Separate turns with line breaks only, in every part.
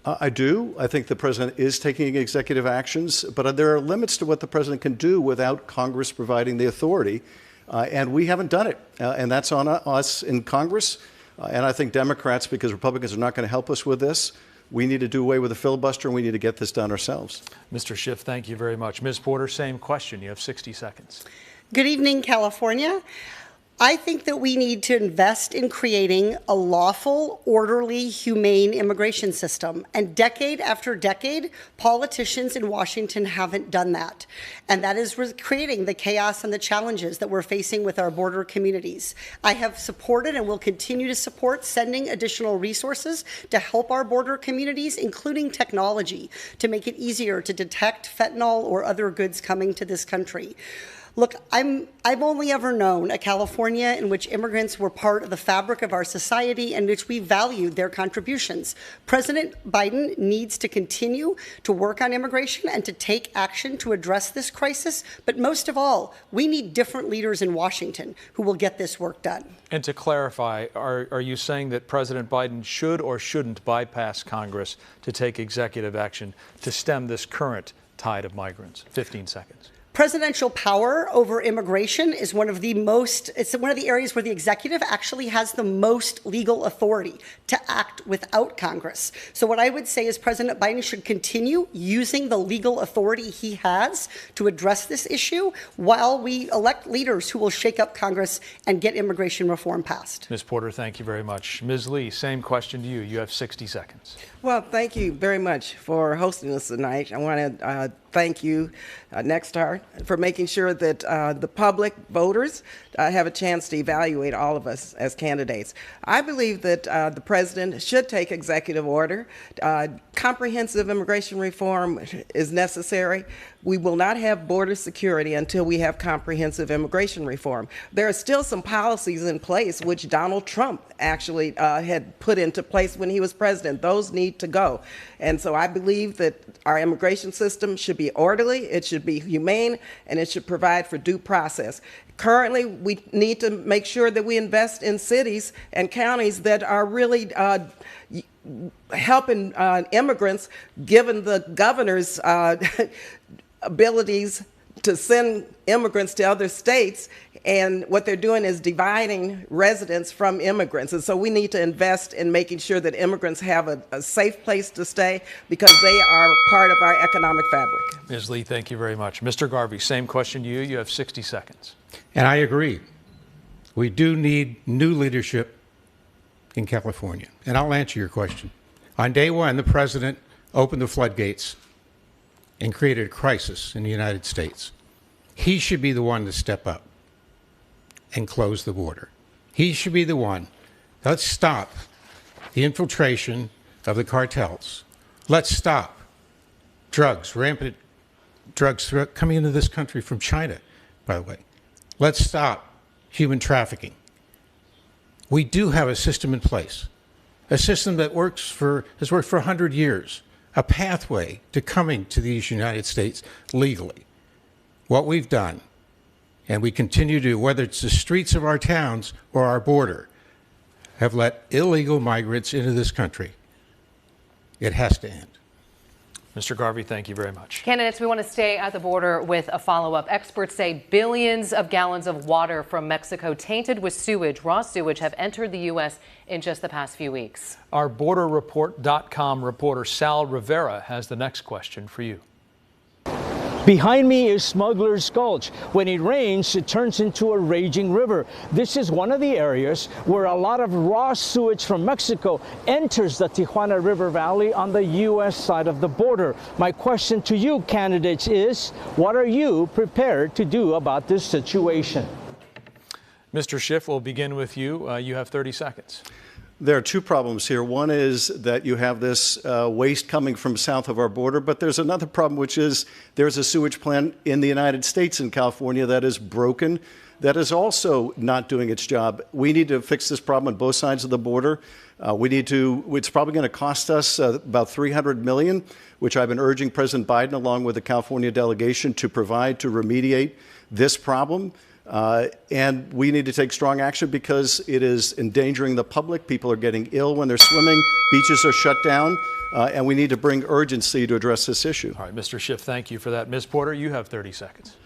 I do. I think the president is taking executive actions, but there are limits to what the president can do without Congress providing the authority, and we haven't done it. And that's on us in Congress. And I think Democrats, because Republicans are not going to help us with this, we need to do away with the filibuster, and we need to get this done ourselves.
Mr. Schiff, thank you very much. Ms. Porter, same question. You have 60 seconds.
Good evening, California. I think that we need to invest in creating a lawful, orderly, humane immigration system. And decade after decade, politicians in Washington haven't done that. And that is creating the chaos and the challenges that we're facing with our border communities. I have supported and will continue to support sending additional resources to help our border communities, including technology, to make it easier to detect fentanyl or other goods coming to this country. Look, I've only ever known a California in which immigrants were part of the fabric of our society and which we valued their contributions. President Biden needs to continue to work on immigration and to take action to address this crisis. But most of all, we need different leaders in Washington who will get this work done.
And to clarify, are you saying that President Biden should or shouldn't bypass Congress to take executive action to stem this current tide of migrants? 15 seconds.
Presidential power over immigration is one of the areas where the executive actually has the most legal authority to act without Congress. So what I would say is President Biden should continue using the legal authority he has to address this issue while we elect leaders who will shake up Congress and get immigration reform passed.
Ms. Porter, thank you very much. Ms. Lee, same question to you. You have 60 seconds.
Well, thank you very much for hosting us tonight. I want to thank you, Nexstar, for making sure that the public voters have a chance to evaluate all of us as candidates. I believe that the president should take executive order. Comprehensive immigration reform is necessary. We will not have border security until we have comprehensive immigration reform. There are still some policies in place which Donald Trump actually had put into place when he was president. Those need to go. And so I believe that our immigration system should be orderly, it should be humane, and it should provide for due process. Currently, we need to make sure that we invest in cities and counties that are really helping immigrants, given the governor's abilities to send immigrants to other states, and what they're doing is dividing residents from immigrants. And so we need to invest in making sure that immigrants have a safe place to stay because they are part of our economic fabric.
Ms. Lee, thank you very much. Mr. Garvey, same question to you. You have 60 seconds.
And I agree. We do need new leadership in California. And I'll answer your question. On day one, the president opened the floodgates and created a crisis in the United States. He should be the one to step up and close the border. He should be the one. Let's stop the infiltration of the cartels. Let's stop drugs, rampant drugs coming into this country from China, by the way. Let's stop human trafficking. We do have a system in place, a system that has worked for 100 years, a pathway to coming to these United States legally. What we've done, and we continue to do, whether it's the streets of our towns or our border, have let illegal migrants into this country. It has to end.
Mr. Garvey, thank you very much.
Candidates, we want to stay at the border with a follow-up. Experts say billions of gallons of water from Mexico tainted with sewage, raw sewage, have entered the U.S. in just the past few weeks.
Our BorderReport.com reporter Sal Rivera has the next question for you.
Behind me is Smuggler's Gulch. When it rains, it turns into a raging river. This is one of the areas where a lot of raw sewage from Mexico enters the Tijuana River Valley on the U.S. side of the border. My question to you, candidates, is what are you prepared to do about this situation?
Mr. Schiff, we'll begin with you. You have 30 seconds.
There are two problems here. One is that you have this waste coming from south of our border, but there's another problem, which is there's a sewage plant in the United States in California that is broken, that is also not doing its job. We need to fix this problem on both sides of the border. It's probably going to cost us about $300 million, which I've been urging President Biden, along with the California delegation, to provide to remediate this problem. And we need to take strong action because it is endangering the public. People are getting ill when they're swimming. Beaches are shut down. And we need to bring urgency to address this issue.
All right, Mr. Schiff, thank you for that. Ms. Porter, you have 30 seconds.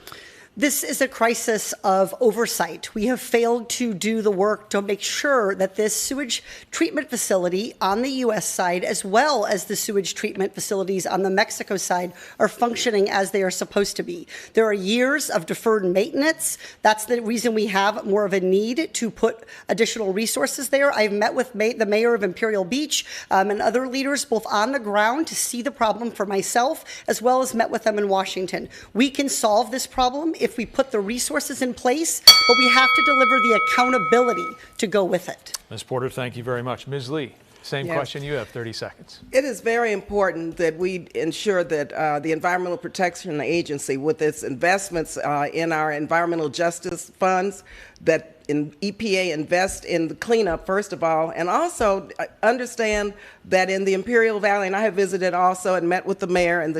This is a crisis of oversight. We have failed to do the work to make sure that this sewage treatment facility on the U.S. side, as well as the sewage treatment facilities on the Mexico side, are functioning as they are supposed to be. There are years of deferred maintenance. That's the reason we have more of a need to put additional resources there. I've met with the mayor of Imperial Beach and other leaders both on the ground to see the problem for myself, as well as met with them in Washington. We can solve this problem if we put the resources in place, but we have to deliver the accountability to go with it.
Ms. Porter, thank you very much. Ms. Lee, same
Yes.
question. You have 30 seconds.
It is very important that we ensure that the Environmental Protection Agency, with its investments in our environmental justice funds, that EPA invest in the cleanup, first of all, and also understand that in the Imperial Valley, and I have visited also and met with the mayor and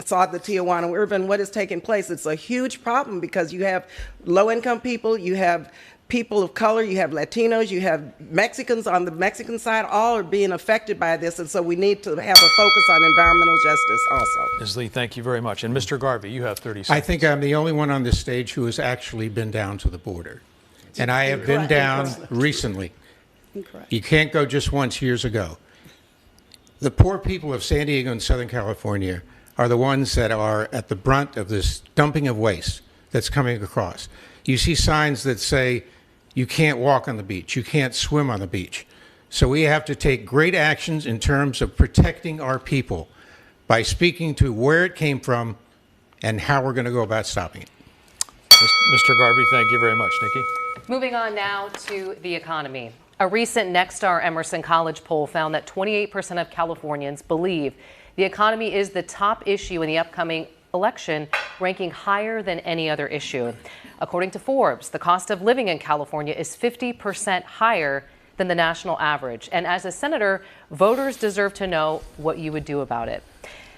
saw the Tijuana River and what is taking place. It's a huge problem because you have low-income people, you have people of color, you have Latinos, you have Mexicans on the Mexican side, all are being affected by this, and so we need to have a focus on environmental justice also.
Ms. Lee, thank you very much. And Mr. Garvey, you have 30 seconds.
I think I'm the only one on this stage who has actually been down to the border. And I have been down recently.
Incorrect.
You can't go just once years ago. The poor people of San Diego and Southern California are the ones that are at the brunt of this dumping of waste that's coming across. You see signs that say you can't walk on the beach, you can't swim on the beach. So we have to take great actions in terms of protecting our people by speaking to where it came from and how we're going to go about stopping it.
Mr. Garvey, thank you very much. Nikki?
Moving on now to the economy. A recent Nexstar Emerson College poll found that 28% of Californians believe the economy is the top issue in the upcoming election, ranking higher than any other issue. According to Forbes, the cost of living in California is 50% higher than the national average. And as a senator, voters deserve to know what you would do about it.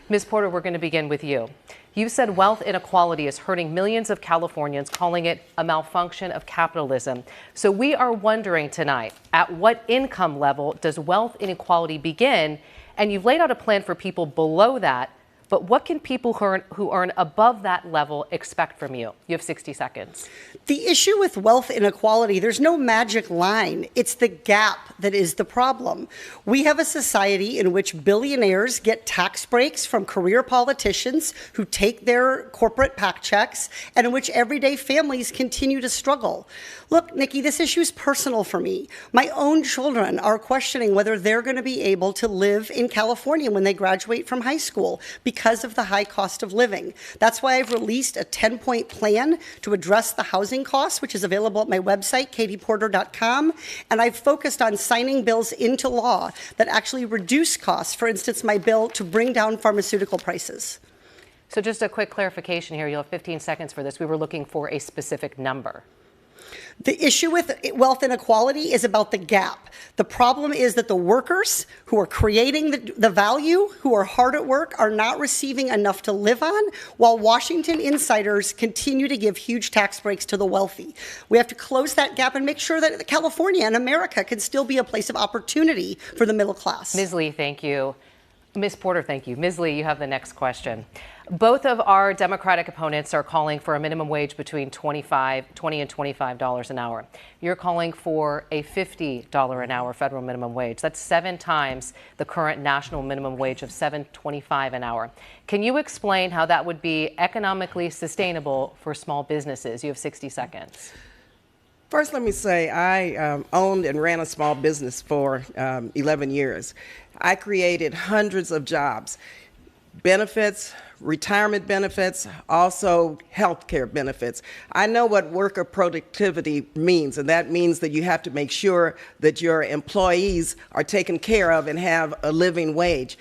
Ms. Porter, we're going to begin with you. You said wealth inequality is hurting millions of Californians, calling it a malfunction of capitalism. So we are wondering tonight, at what income level does wealth inequality begin? And you've laid out a plan for people below that, but what can people who earn above that level expect from you? You have 60 seconds.
The issue with wealth inequality, there's no magic line. It's the gap that is the problem. We have a society in which billionaires get tax breaks from career politicians who take their corporate PAC checks, and in which everyday families continue to struggle. Look, Nikki, this issue is personal for me. My own children are questioning whether they're going to be able to live in California when they graduate from high school because of the high cost of living. That's why I've released a 10-point plan to address the housing costs, which is available at my website, katieporter.com. And I've focused on signing bills into law that actually reduce costs. For instance, my bill to bring down pharmaceutical prices.
So just a quick clarification here. You'll have 15 seconds for this. We were looking for a specific number.
The issue with wealth inequality is about the gap. The problem is that the workers who are creating the value, who are hard at work, are not receiving enough to live on, while Washington insiders continue to give huge tax breaks to the wealthy. We have to close that gap and make sure that California and America can still be a place of opportunity for the middle class.
Ms. Lee, thank you. Ms. Porter, thank you. Ms. Lee, you have the next question. Both of our Democratic opponents are calling for a minimum wage between $20 and $25 an hour. You're calling for a $50 an hour federal minimum wage. That's 7 times the current national minimum wage of $7.25 an hour. Can you explain how that would be economically sustainable for small businesses? You have 60 seconds.
First, let me say I owned and ran a small business for 11 years. I created hundreds of jobs, benefits, retirement benefits, also health care benefits. I know what worker productivity means, and that means that you have to make sure that your employees are taken care of and have a living wage.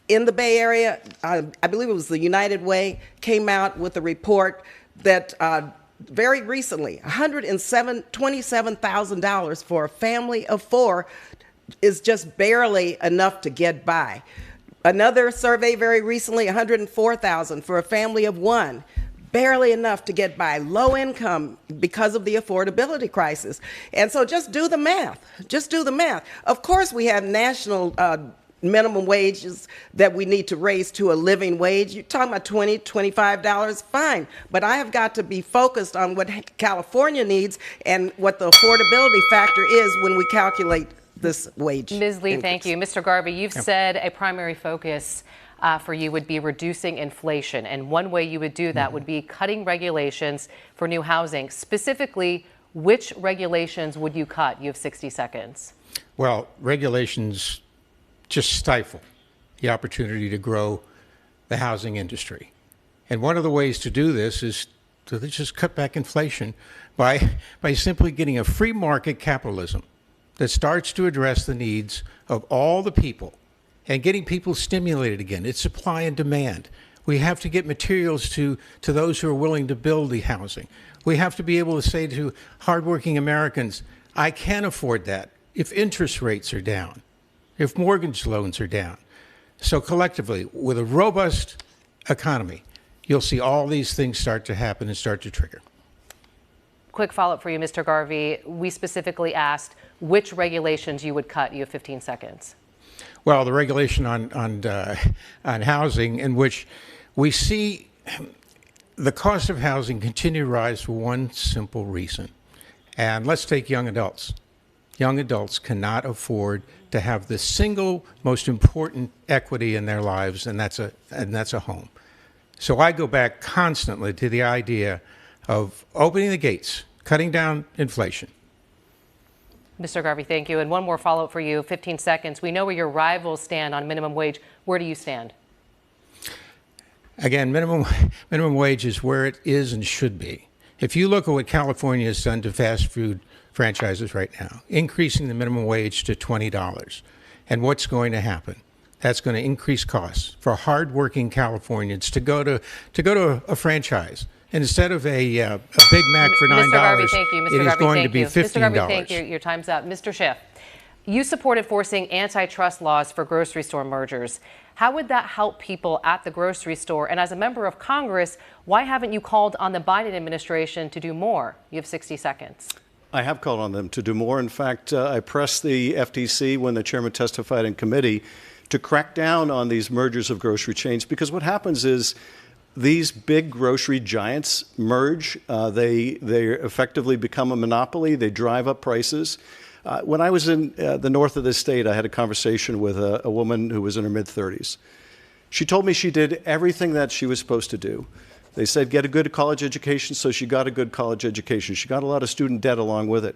In the Bay Area, I believe it was the United Way, came out with a report that very recently, $127,000 for a family of 4 is just barely enough to get by. Another survey very recently, $104,000 for a family of 1, barely enough to get by, low income because of the affordability crisis. And so just do the math. Just do the math. Of course, we have national minimum wages that we need to raise to a living wage. You're talking about $20, $25, fine. But I have got to be focused on what California needs and what the affordability factor is when we calculate this wage.
Ms. Lee,
increase.
thank you. Mr. Garvey, you've said a primary focus for you would be reducing inflation. And one way you would do that would be cutting regulations for new housing. Specifically, which regulations would you cut? You have 60 seconds.
Well, regulations just stifle the opportunity to grow the housing industry. And one of the ways to do this is to just cut back inflation by simply getting a free market capitalism that starts to address the needs of all the people and getting people stimulated again. It's supply and demand. We have to get materials to those who are willing to build the housing. We have to be able to say to hardworking Americans, I can afford that if interest rates are down, if mortgage loans are down. So collectively, with a robust economy, you'll see all these things start to happen and start to trigger.
Quick follow-up for you, Mr. Garvey. We specifically asked which regulations you would cut. You have 15 seconds.
Well, the regulation on housing, in which we see the cost of housing continue to rise for one simple reason. And let's take young adults. Young adults cannot afford to have the single most important equity in their lives, and that's a home. So I go back constantly to the idea of opening the gates, cutting down inflation.
Mr. Garvey, thank you. And one more follow-up for you, 15 seconds. We know where your rivals stand on minimum wage. Where do you stand?
Again, minimum wage is where it is and should be. If you look at what California has done to fast food franchises right now, increasing the minimum wage to $20, and what's going to happen? That's going to increase costs for hardworking Californians to go to a franchise. And instead of a Big Mac for $9,
Mr. Garvey, thank you. Mr.
it is
Garvey,
going to
thank
be
you.
$15.
Mr. Garvey, thank you. Your time's up. Mr. Schiff, you supported forcing antitrust laws for grocery store mergers. How would that help people at the grocery store? And as a member of Congress, why haven't you called on the Biden administration to do more? You have 60 seconds.
I have called on them to do more. In fact, I pressed the FTC when the chairman testified in committee to crack down on these mergers of grocery chains, because what happens is these big grocery giants merge. They effectively become a monopoly. They drive up prices. When I was in the north of this state, I had a conversation with a woman who was in her mid-30s. She told me she did everything that she was supposed to do. They said get a good college education, so she got a good college education. She got a lot of student debt along with it.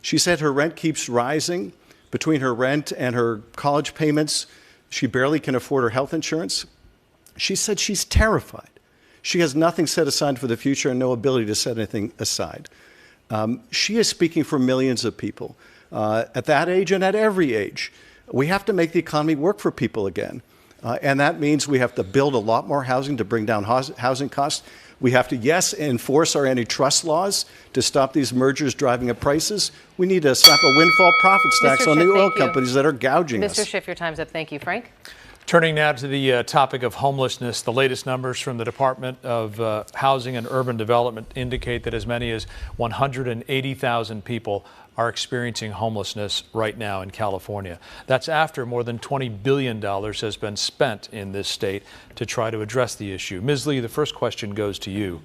She said her rent keeps rising. Between her rent and her college payments, she barely can afford her health insurance. She said she's terrified. She has nothing set aside for the future and no ability to set anything aside. She is speaking for millions of people at that age and at every age. We have to make the economy work for people again. And that means we have to build a lot more housing to bring down housing costs. We have to, yes, enforce our antitrust laws to stop these mergers driving up prices. We need to slap a windfall profits tax on the oil companies that are gouging us.
Mr. Schiff, your time's up. Thank you. Frank?
Turning now to the topic of homelessness, the latest numbers from the Department of Housing and Urban Development indicate that as many as 180,000 people are experiencing homelessness right now in California. That's after more than $20 billion has been spent in this state to try to address the issue. Ms. Lee, the first question goes to you.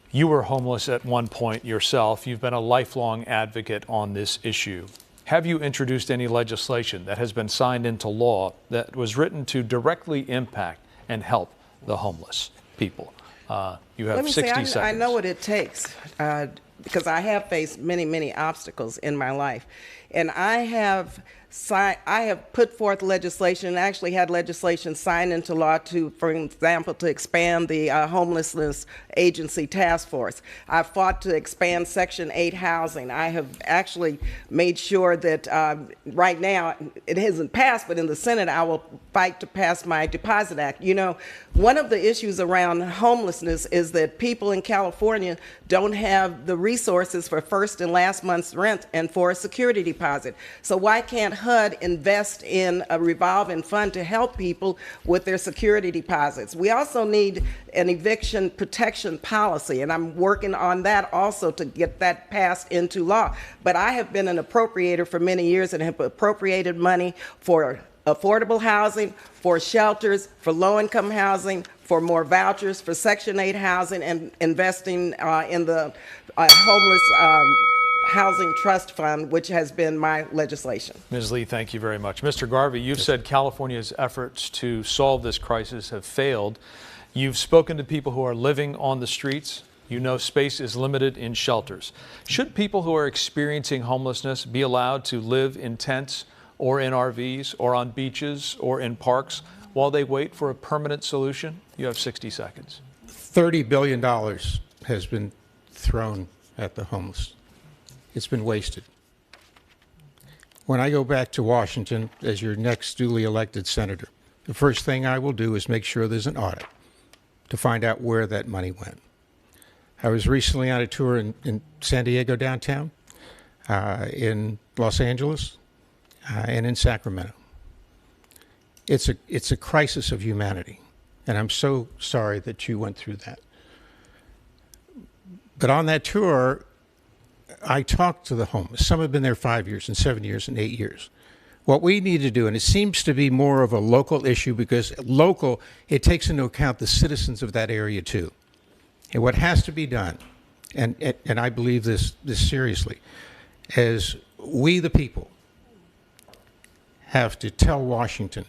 You were homeless at one point yourself. You've been a lifelong advocate on this issue. Have you introduced any legislation that has been signed into law that was written to directly impact and help the homeless people? You have 60 seconds.
I know what it takes because I have faced many, many obstacles in my life. And I have put forth legislation, and actually had legislation signed into law to, for example, to expand the homelessness agency task force. I've fought to expand Section 8 housing. I have actually made sure that right now, it hasn't passed, but in the Senate, I will fight to pass my Deposit Act. You know, one of the issues around homelessness is that people in California don't have the resources for first and last month's rent and for a security deposit. deposit. So why can't HUD invest in a revolving fund to help people with their security deposits? We also need an eviction protection policy, and I'm working on that also to get that passed into law. But I have been an appropriator for many years and have appropriated money for affordable housing, for shelters, for low-income housing, for more vouchers, for Section 8 housing, and investing in the homeless housing trust fund, which has been my legislation.
Ms. Lee, thank you very much. Mr. Garvey, you've said California's efforts to solve this crisis have failed. You've spoken to people who are living on the streets. You know space is limited in shelters. Should people who are experiencing homelessness be allowed to live in tents or in RVs or on beaches or in parks while they wait for a permanent solution? You have 60 seconds.
$30 billion has been thrown at the homeless. It's been wasted. When I go back to Washington as your next duly elected senator, the first thing I will do is make sure there's an audit to find out where that money went. I was recently on a tour in San Diego downtown, in Los Angeles, and in Sacramento. It's a crisis of humanity, and I'm so sorry that you went through that. But on that tour, I talked to the homeless. Some have been there 5 years and 7 years and 8 years. What we need to do, and it seems to be more of a local issue because local, it takes into account the citizens of that area too. And what has to be done, and I believe this seriously, is we the people have to tell Washington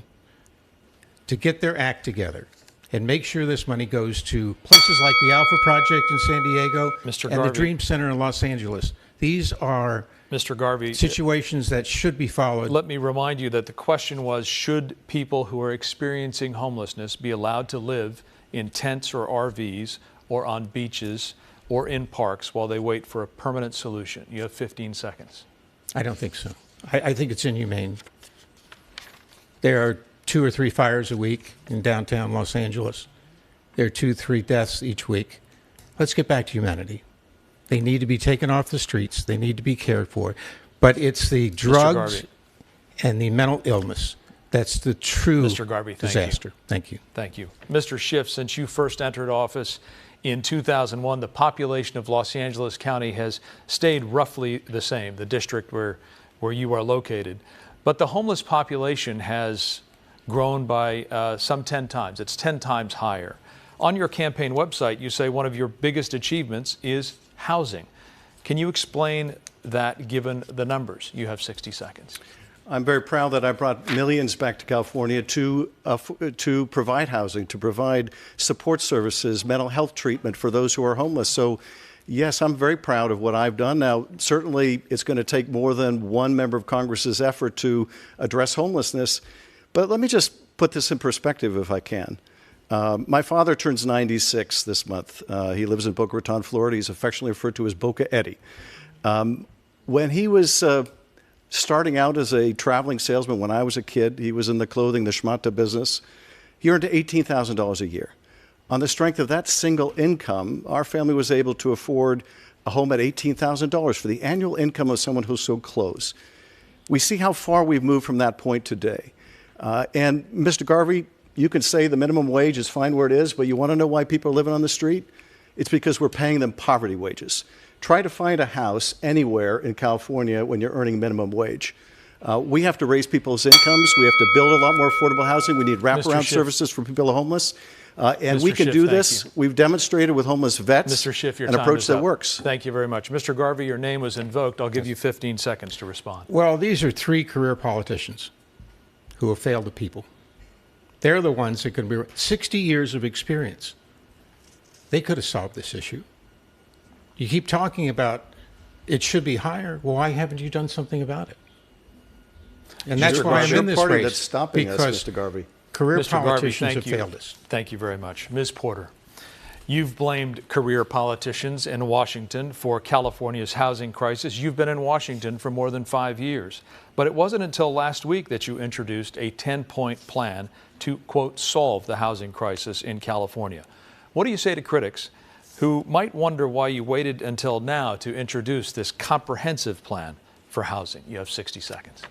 to get their act together and make sure this money goes to places like the Alpha Project in San Diego and the Dream Center in Los Angeles. These are
Mr. Garvey,
situations that should be followed.
Let me remind you that the question was, should people who are experiencing homelessness be allowed to live in tents or RVs or on beaches or in parks while they wait for a permanent solution? You have 15 seconds.
I don't think so. I think it's inhumane. There are 2 or 3 fires a week in downtown Los Angeles. There are 2 or 3 deaths each week. Let's get back to humanity. They need to be taken off the streets. They need to be cared for. But it's the drugs and the mental illness that's the true disaster. Thank you.
Thank you. Mr. Schiff, since you first entered office in 2001, the population of Los Angeles County has stayed roughly the same, the district where you are located. But the homeless population has grown by some 10 times. It's 10 times higher. On your campaign website, you say one of your biggest achievements is housing. Can you explain that given the numbers? You have 60 seconds.
I'm very proud that I brought millions back to California to provide housing, to provide support services, mental health treatment for those who are homeless. So, yes, I'm very proud of what I've done. Now, certainly it's going to take more than one member of Congress's effort to address homelessness. But let me just put this in perspective if I can. My father turns 96 this month. He lives in Boca Raton, Florida. He's affectionately referred to as Boca Eddie. When he was starting out as a traveling salesman when I was a kid, he was in the clothing, the schmata business. He earned $18,000 a year. On the strength of that single income, our family was able to afford a home at $18,000 for the annual income of someone who's so close. We see how far we've moved from that point today. And Mr. Garvey, you can say the minimum wage is fine where it is, but you want to know why people are living on the street? It's because we're paying them poverty wages. Try to find a house anywhere in California when you're earning minimum wage. We have to raise people's incomes. We have to build a lot more affordable housing. We need wraparound services for people who are homeless. And we can do this. We've demonstrated with homeless vets
Mr. Schiff, your
an approach that works.
Thank you very much. Mr. Garvey, your name was invoked. I'll give you 15 seconds to respond.
Well, these are 3 career politicians who have failed the people. They're the ones that can be 60 years of experience. They could have solved this issue. You keep talking about it should be higher. Well, why haven't you done something about it? And that's why I'm in this race.
That's stopping us, Mr. Garvey.
Career
Mr.
politicians
Garvey,
have failed us.
Thank you very much. Ms. Porter, you've blamed career politicians in Washington for California's housing crisis. You've been in Washington for more than 5 years. But it wasn't until last week that you introduced a 10-point plan to, quote, solve the housing crisis in California. What do you say to critics who might wonder why you waited until now to introduce this comprehensive plan for for housing? You have 60 seconds.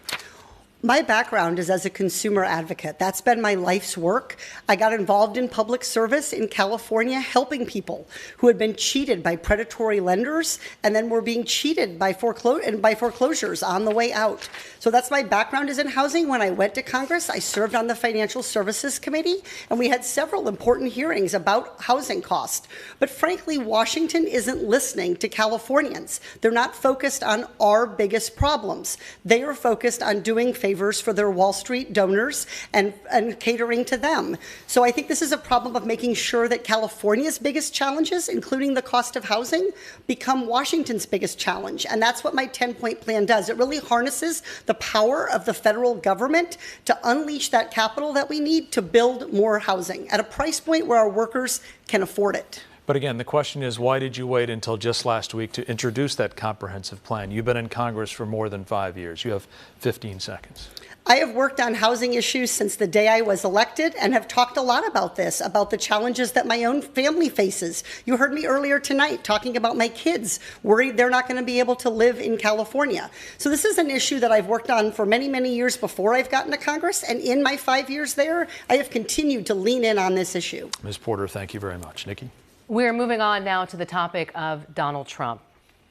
My background is as a consumer advocate. That's been my life's work. I got involved in public service in California, helping people who had been cheated by predatory lenders and then were being cheated by foreclosures on the way out. So that's my background is in housing. When I went to Congress, I served on the Financial Services Committee, and we had several important hearings about housing costs. But frankly, Washington isn't listening to Californians. They're not focused on our biggest problems. They are focused on doing favors for their Wall Street donors and catering to them. So I think this is a problem of making sure that California's biggest challenges, including the cost of housing, become Washington's biggest challenge. And that's what my 10-point plan does. It really harnesses the power of the federal government to unleash that capital that we need to build more housing at a price point where our workers can afford it.
But again, the question is, why did you wait until just last week to introduce that comprehensive plan? You've been in Congress for more than 5 years. You have 15 seconds.
I have worked on housing issues since the day I was elected and have talked a lot about this, about the challenges that my own family faces. You heard me earlier tonight talking about my kids worried they're not going to be able to live in California. So this is an issue that I've worked on for many, many years before I've gotten to Congress. And in my 5 years there, I have continued to lean in on this issue.
Ms. Porter, thank you very much. Nikki?
We're moving on now to the topic of Donald Trump.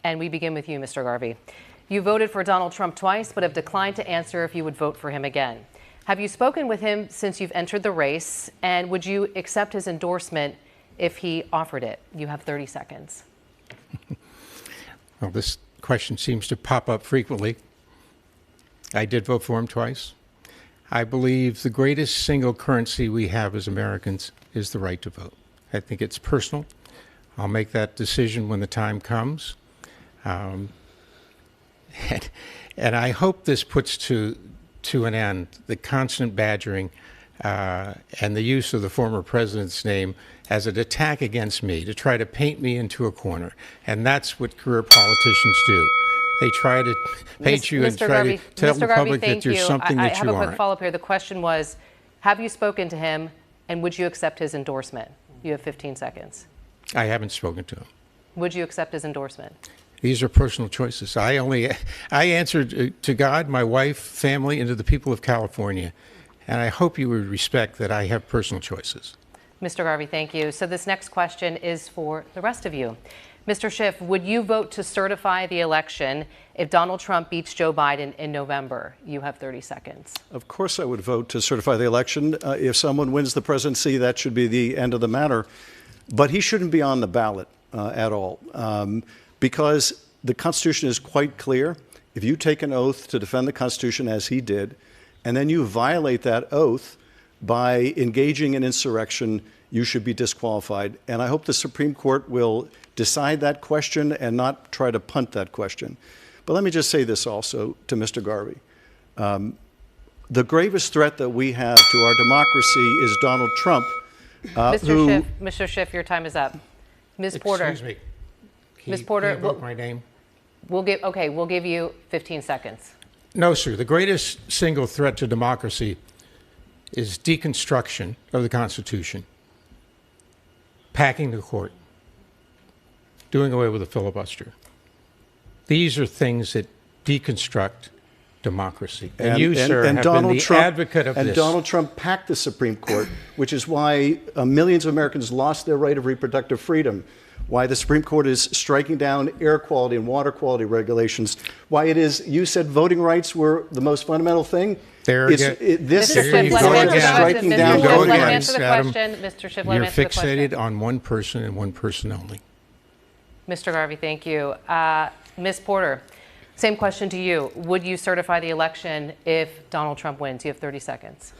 And we begin with you, Mr. Garvey. You voted for Donald Trump twice, but have declined to answer if you would vote for him again. Have you spoken with him since you've entered the race? And would you accept his endorsement if he offered it? You have 30 seconds.
Well, this question seems to pop up frequently. I did vote for him twice. I believe the greatest single currency we have as Americans is the right to vote. I think it's personal. I'll make that decision when the time comes. And I hope this puts to an end the constant badgering and the use of the former president's name as an attack against me to try to paint me into a corner. And that's what career politicians do. They try to paint you and try to tell the public that you're something that you aren't.
I have a quick follow-up here. The question was, have you spoken to him, and would you accept his endorsement? You have 15 seconds.
I haven't spoken to him.
Would you accept his endorsement?
These are personal choices. I answered to God, my wife, family, and to the people of California. And I hope you would respect that I have personal choices.
Mr. Garvey, thank you. So this next question is for the rest of you. Mr. Schiff, would you vote to certify the election if Donald Trump beats Joe Biden in November? You have 30 seconds.
Of course I would vote to certify the election. If someone wins the presidency, that should be the end of the matter. But he shouldn't be on the ballot at all, because the Constitution is quite clear. If you take an oath to defend the Constitution, as he did, and then you violate that oath by engaging in insurrection, you should be disqualified. And I hope the Supreme Court will decide that question and not try to punt that question. But let me just say this also to Mr. Garvey. The gravest threat that we have to our democracy is Donald Trump.
Mr. Schiff, your time is up. Ms. Porter.
Excuse me.
Ms. Porter,
can you vote my name?
We'll give you 15 seconds.
No, sir. The greatest single threat to democracy is deconstruction of the Constitution, packing the court, doing away with the filibuster. These are things that deconstruct democracy. And you, sir, have been the advocate of this.
And Donald Trump packed the Supreme Court, which is why millions of Americans lost their right of reproductive freedom, why the Supreme Court is striking down air quality and water quality regulations, why it is, you said voting rights were the most fundamental thing.
This
Supreme Court is striking down voting rights.
Mr. Schiff,
you're fixated on one person and one person only.
Mr. Garvey, thank you. Ms. Porter, same question to you. Would you certify the election if Donald Trump wins? You have 30 seconds.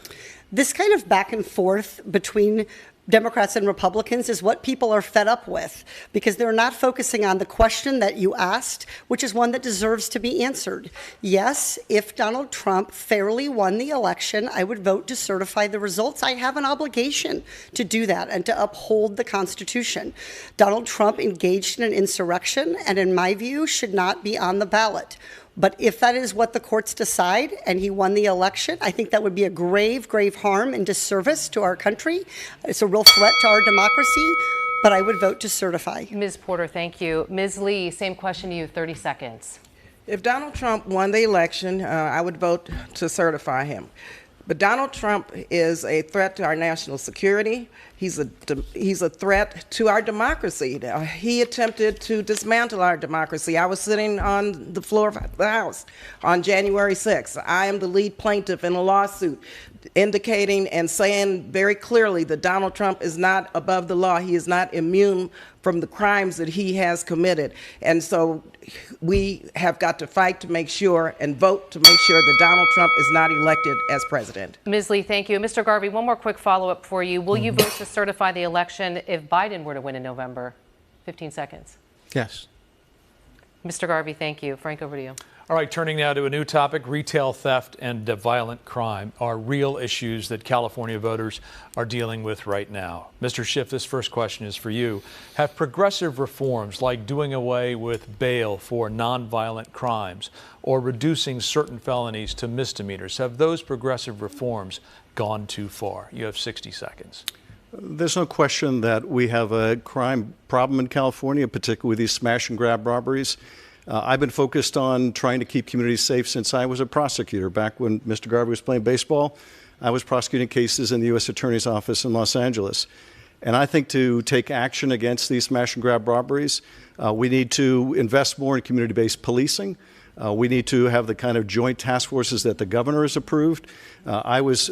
This kind of back and forth between Democrats and Republicans is what people are fed up with, because they're not focusing on the question that you asked, which is one that deserves to be answered. Yes, if Donald Trump fairly won the election, I would vote to certify the results. I have an obligation to do that and to uphold the Constitution. Donald Trump engaged in an insurrection and, in my view, should not be on the ballot. But if that is what the courts decide and he won the election, I think that would be a grave, grave harm and disservice to our country. It's a real threat to our democracy, but I would vote to certify.
Ms. Porter, thank you. Ms. Lee, same question to you, 30 seconds.
If Donald Trump won the election, I would vote to certify him. But Donald Trump is a threat to our national security. He's a threat to our democracy. He attempted to dismantle our democracy. I was sitting on the floor of the House on January 6th. I am the lead plaintiff in a lawsuit indicating and saying very clearly that Donald Trump is not above the law. He is not immune from the crimes that he has committed. And so we have got to fight to make sure and vote to make sure that Donald Trump is not elected as president.
Ms. Lee, thank you. Mr. Garvey, one more quick follow-up for you. Will you vote to certify the election if Biden were to win in November? 15 seconds.
Yes.
Mr. Garvey, thank you. Frank, over to you.
All right, turning now to a new topic. Retail theft and violent crime are real issues that California voters are dealing with right now. Mr. Schiff, this first question is for you. Have progressive reforms like doing away with bail for nonviolent crimes or reducing certain felonies to misdemeanors, have those progressive reforms gone too far? You have 60 seconds.
There's no question that we have a crime problem in California, particularly with these smash and grab robberies. I've been focused on trying to keep communities safe since I was a prosecutor. Back when Mr. Garvey was playing baseball, I was prosecuting cases in the U.S. Attorney's Office in Los Angeles. And I think to take action against these smash and grab robberies, we need to invest more in community-based policing. We need to have the kind of joint task forces that the governor has approved. I was,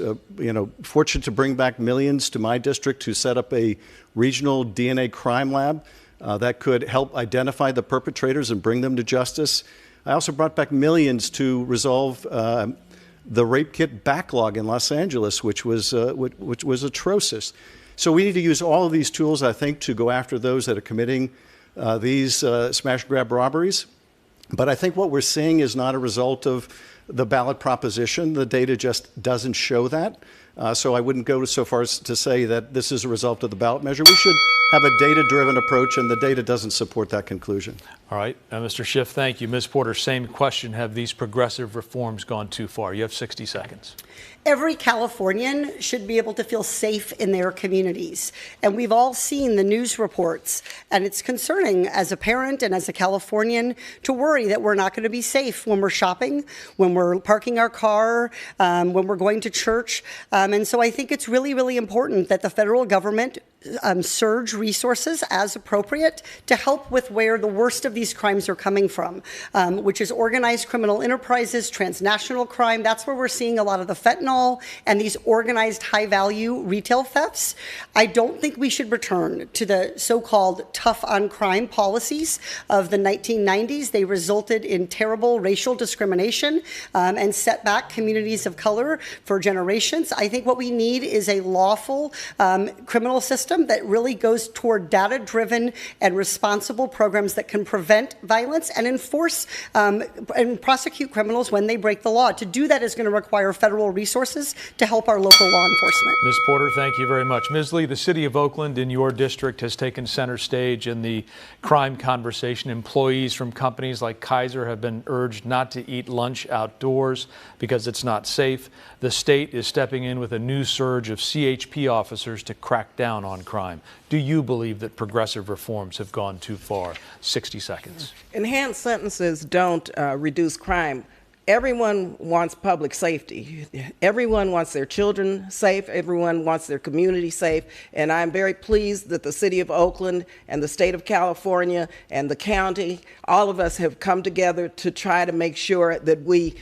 fortunate to bring back millions to my district to set up a regional DNA crime lab that could help identify the perpetrators and bring them to justice. I also brought back millions to resolve the rape kit backlog in Los Angeles, which was atrocious. So we need to use all of these tools, I think, to go after those that are committing these smash and grab robberies. But I think what we're seeing is not a result of the ballot proposition. The data just doesn't show that. So I wouldn't go so far as to say that this is a result of the ballot measure. We should have a data-driven approach, and the data doesn't support that conclusion.
All right. Mr. Schiff, thank you. Ms. Porter, same question. Have these progressive reforms gone too far? You have 60 seconds.
Every Californian should be able to feel safe in their communities. And we've all seen the news reports. And it's concerning as a parent and as a Californian to worry that we're not going to be safe when we're shopping, when we're parking our car, when we're going to church. And so I think it's really, really important that the federal government surge resources as appropriate to help with where the worst of these crimes are coming from, which is organized criminal enterprises, transnational crime. That's where we're seeing a lot of the fentanyl and these organized high-value retail thefts. I don't think we should return to the so-called tough-on-crime policies of the 1990s. They resulted in terrible racial discrimination and set back communities of color for generations. I think what we need is a lawful criminal system that really goes toward data-driven and responsible programs that can prevent violence and enforce and prosecute criminals when they break the law. To do that is going to require federal resources to help our local law enforcement.
Ms. Porter, thank you very much. Ms. Lee, the city of Oakland in your district has taken center stage in the crime conversation. Employees from companies like Kaiser have been urged not to eat lunch outdoors because it's not safe. The state is stepping in with a new surge of CHP officers to crack down on crime. Do you believe that progressive reforms have gone too far? 60 seconds.
Enhanced sentences don't reduce crime. Everyone wants public safety. Everyone wants their children safe. Everyone wants their community safe. And I'm very pleased that the city of Oakland and the state of California and the county, all of us have come together to try to make sure that we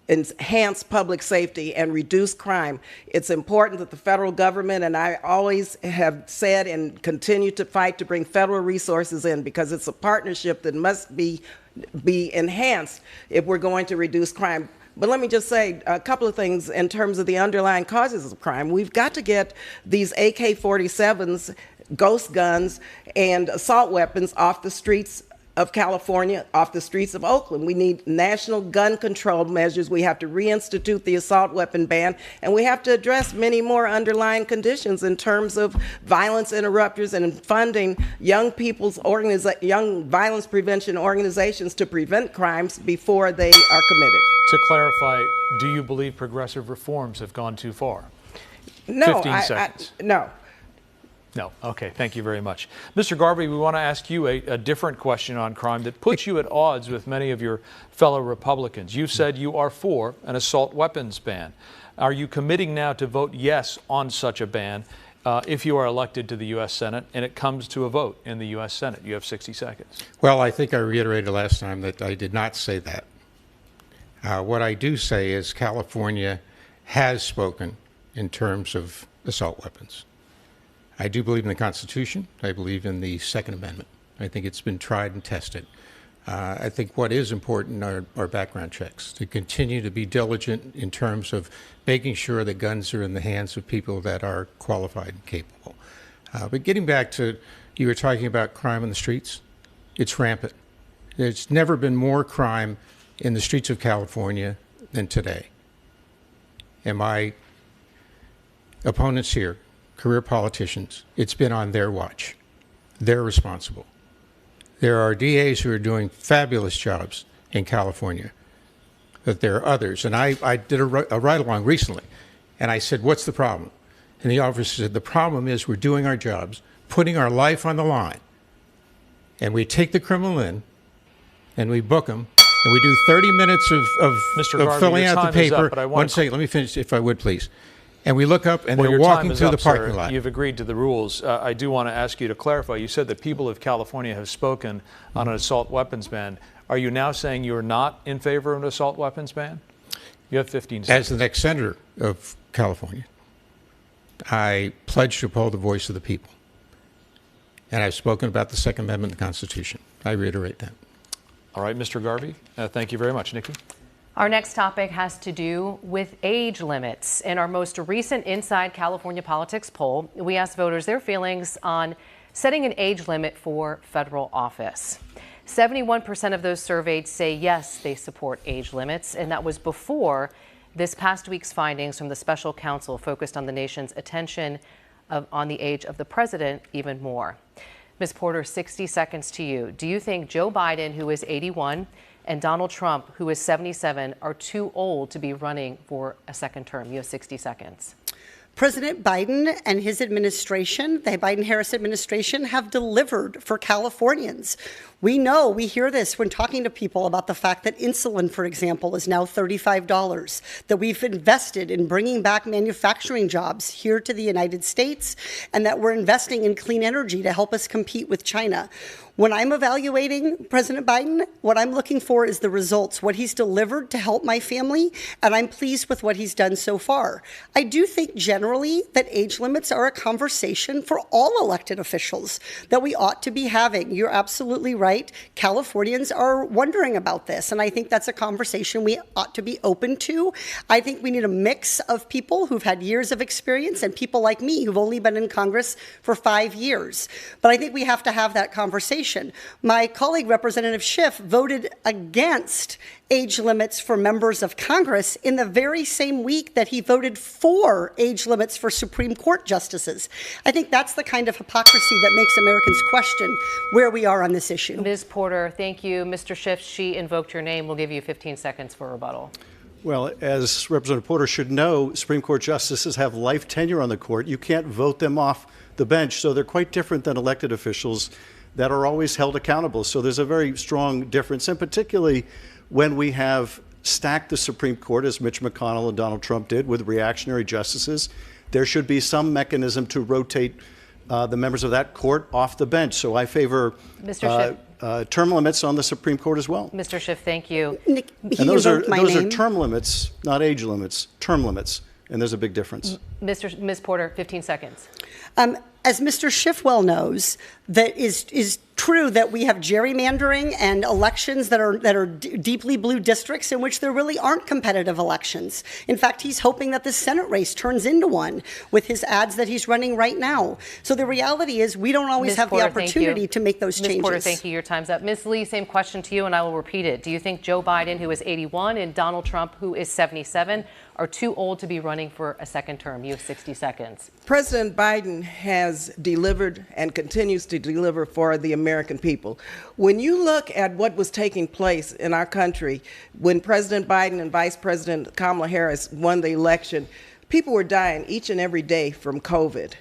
enhance public safety and reduce crime. It's important that the federal government, and I always have said and continue to fight to bring federal resources in, because it's a partnership that must be enhanced if we're going to reduce crime. But let me just say a couple of things in terms of the underlying causes of crime. We've got to get these AK-47s, ghost guns, and assault weapons off the streets of California, off the streets of Oakland. We need national gun control measures. We have to reinstitute the assault weapon ban, and we have to address many more underlying conditions in terms of violence interrupters and funding young violence prevention organizations to prevent crimes before they are committed.
To clarify, do you believe progressive reforms have gone too far?
No,
15 seconds.
No.
No. Okay. Thank you very much. Mr. Garvey, we want to ask you a different question on crime that puts you at odds with many of your fellow Republicans. You said you are for an assault weapons ban. Are you committing now to vote yes on such a ban if you are elected to the U.S. Senate and it comes to a vote in the U.S. Senate? You have 60 seconds.
Well, I think I reiterated last time that I did not say that. What I do say is California has spoken in terms of assault weapons. I do believe in the Constitution. I believe in the Second Amendment. I think it's been tried and tested. I think what is important are background checks, to continue to be diligent in terms of making sure that guns are in the hands of people that are qualified and capable. But getting back to, you were talking about crime on the streets. It's rampant. There's never been more crime in the streets of California than today. And my opponents here, career politicians, it's been on their watch. They're responsible. There are DAs who are doing fabulous jobs in California, but there are others. And I did a ride-along recently, and I said, what's the problem? And the officer said, the problem is we're doing our jobs, putting our life on the line, and we take the criminal in, and we book them, and we do 30 minutes of
Garvey,
filling
your
out the
time is
paper.
up, but I want
One second, let me finish, if I would, please. And we look up, and they're walking through the parking lot.
You've agreed to the rules. I do want to ask you to clarify. You said that people of California have spoken on an assault weapons ban. Are you now saying you're not in favor of an assault weapons ban? You have 15 seconds.
As the next senator of California, I pledge to uphold the voice of the people. And I've spoken about the Second Amendment of the Constitution. I reiterate that.
All right, Mr. Garvey, thank you very much. Nikki?
Our next topic has to do with age limits. In our most recent Inside California Politics poll, we asked voters their feelings on setting an age limit for federal office. 71% of those surveyed say yes, they support age limits, and that was before this past week's findings from the special counsel focused on the nation's attention on the age of the president even more. Ms. Porter, 60 seconds to you. Do you think Joe Biden, who is 81, and Donald Trump, who is 77, are too old to be running for a second term? You have 60 seconds.
President Biden and his administration, the Biden-Harris administration, have delivered for Californians. We know, we hear this when talking to people about the fact that insulin, for example, is now $35, that we've invested in bringing back manufacturing jobs here to the United States, and that we're investing in clean energy to help us compete with China. When I'm evaluating President Biden, what I'm looking for is the results, what he's delivered to help my family, and I'm pleased with what he's done so far. I do think generally that age limits are a conversation for all elected officials that we ought to be having. You're absolutely right. Californians are wondering about this, and I think that's a conversation we ought to be open to. I think we need a mix of people who've had years of experience and people like me who've only been in Congress for 5 years. But I think we have to have that conversation. My colleague, Representative Schiff, voted against age limits for members of Congress in the very same week that he voted for age limits for Supreme Court justices. I think that's the kind of hypocrisy that makes Americans question where we are on this issue.
Ms. Porter, thank you. Mr. Schiff, she invoked your name. We'll give you 15 seconds for rebuttal.
Well, as Representative Porter should know, Supreme Court justices have life tenure on the court. You can't vote them off the bench, so they're quite different than elected officials that are always held accountable. So there's a very strong difference, and particularly when we have stacked the Supreme Court, as Mitch McConnell and Donald Trump did, with reactionary justices, there should be some mechanism to rotate the members of that court off the bench. So I favor term limits on the Supreme Court as well.
Mr. Schiff, thank you.
Nick,
and those are term limits, not age limits, term limits. And there's a big difference.
Ms. Porter, 15 seconds.
As Mr. Schiff well knows, that is true that we have gerrymandering and elections that are deeply blue districts in which there really aren't competitive elections. In fact, he's hoping that the Senate race turns into one with his ads that he's running right now. So the reality is we don't always have the opportunity to make those changes.
Ms. Porter, thank you. Your time's up. Ms. Lee, same question to you, and I will repeat it. Do you think Joe Biden, who is 81, and Donald Trump, who is 77, are too old to be running for a second term? You have 60 seconds.
President Biden has delivered and continues to deliver for the American people. When you look at what was taking place in our country when President Biden and Vice President Kamala Harris won the election, People were dying each and every day from COVID,